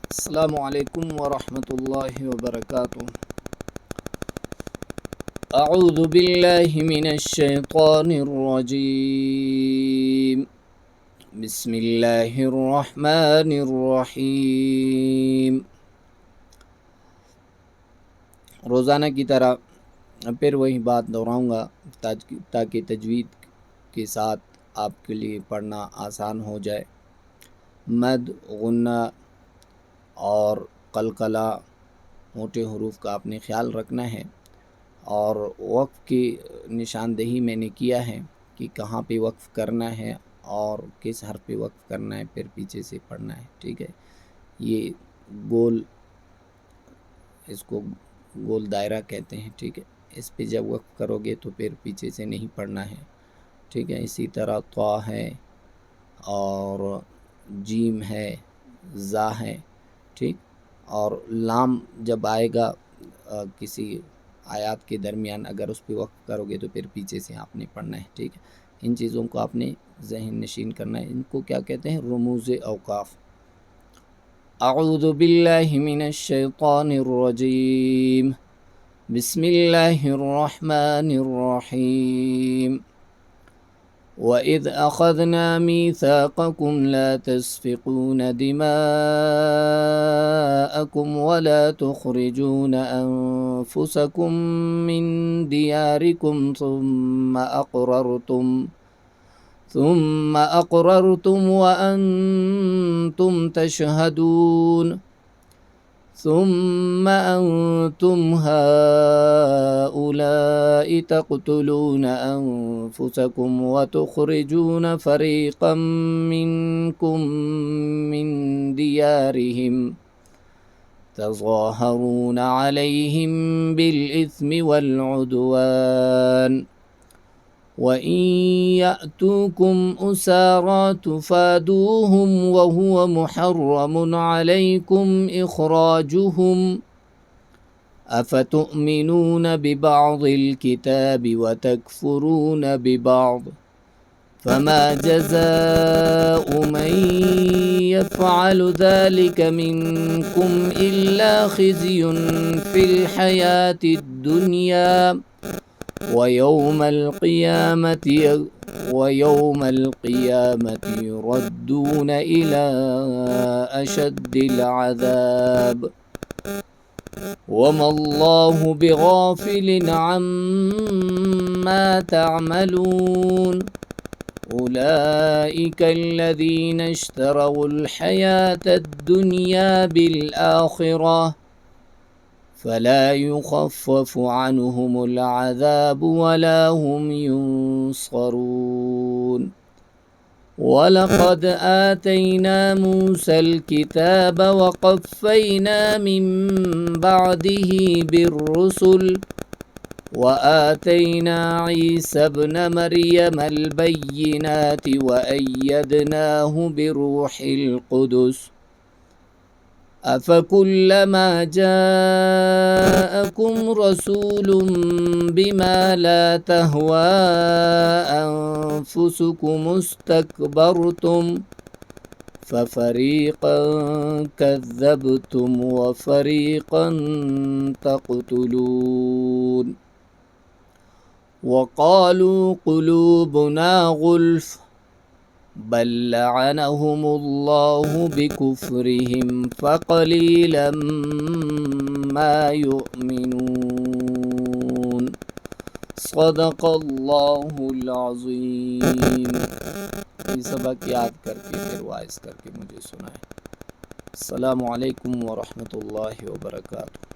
अस्सलामु अलैकुम वरहमतुल्लाहि वबरकातुह। अऊज़ु बिल्लाहि मिनश शैतानिर रजीम। बिस्मिल्लाहिर रहमानिर रहीम। रोज़ाना की तरह फिर वही बात दोहराऊँगा ताकि तजवीद के साथ आपके लिए पढ़ना आसान हो जाए। मद, गुन्ना और कलकला, मोटे हरूफ का आपने ख़्याल रखना है। और वक़्फ़ की निशानदेही मैंने किया है कि कहाँ पे वक़्फ़ करना है और किस हर्फ पे वक़्फ़ करना है, फिर पीछे से पढ़ना है। ठीक है, ये गोल, इसको गोल दायरा कहते हैं। ठीक है, इस पे जब वक़्फ़ करोगे तो फिर पीछे से नहीं पढ़ना है। ठीक है, इसी तरह ता है और जीम है, ज़ा है। ठीक, और लाम जब आएगा किसी आयत के दरमियान, अगर उस पे वक़्फ़ करोगे तो फिर पीछे से आपने पढ़ना है। ठीक है, इन चीज़ों को आपने ज़हन नशीन करना है। इनको क्या कहते हैं? रुमूज़ औक़ाफ़। अऊज़ु बिल्लाहि मिनश शैतानिर रजीम। बिस्मिल्लाहिर रहमानिर रहीम। वइज़ अख़ज़ना मीसाक़कुम ला तस्फ़िकून दिमाअकुम वला तुख़रिजून अनफ़ुसकुम मिन दियारिकुम थुम्मा अक़ररतुम व अंतुम तशहदून। ثم أنتم هؤلاء تقتلون أنفسكم وتخرجون فريقا منكم من ديارهم تظاهرون عليهم بالإثم والعدوان وإن يأتوكم أسارى تفادوهم وهو محرم عليكم إخراجهم أفتؤمنون ببعض الكتاب وتكفرون ببعض فما جزاء من يفعل ذلك منكم إلا خزي في الحياة الدنيا ويوم القيامة يردون إلى أشد العذاب وما الله بغافل عما تعملون أولئك الذين اشتروا الحياة الدنيا بالآخرة فلا يخفف عنهم العذاب ولا هم ينصرون ولقد آتينا موسى الكتاب وقفينا من بعده بالرسل وآتينا عيسى ابن مريم البينات وأيدناه بروح القدس أفكلما جاءكم رسول بما لا تهوى أنفسكم استكبرتم ففريقا كذبتم وفريقا تقتلون وقالوا قلوبنا غلف بل لعنهم الله بكفرهم فقليلا ما يؤمنون صدق अल्लाहुल अज़ीम। ये सबक याद करके फिर वाइज़ करके मुझे सुनाएं। अस्सलामु अलैकुम व रहमतुल्लाहि व बरकातुहू।